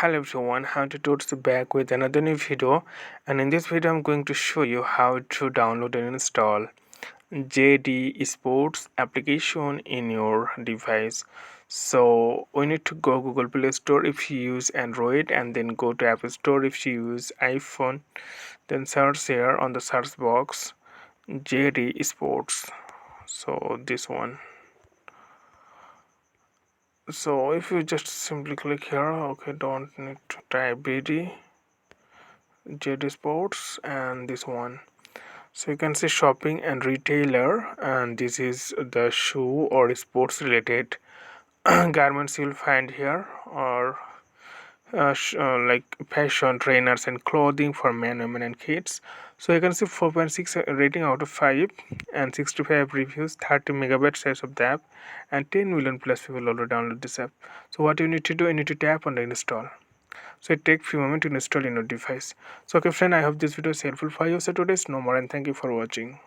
Hello everyone, how to towards back with another new video, and in this video I'm going to show you how to download and install JD Sports application in your device. So we need to go Google Play Store if you use Android, and then go to App Store if you use iPhone. Then search here on the search box JD Sports. So this one. So if you just simply click here, okay, don't need to type JD Sports and this one. So you can see shopping and retailer, and this is the shoe or sports related garments you'll find here, or like fashion trainers and clothing for men, women and kids. So you can see 4.6 rating out of 5 and 65 reviews, 30 megabyte size of the app, and 10 million plus people already download this app. So what you need to do, you need to tap on the install. So it takes few moments to install in your device. So okay friend, I hope this video is helpful for you. So today's no more, and thank you for watching.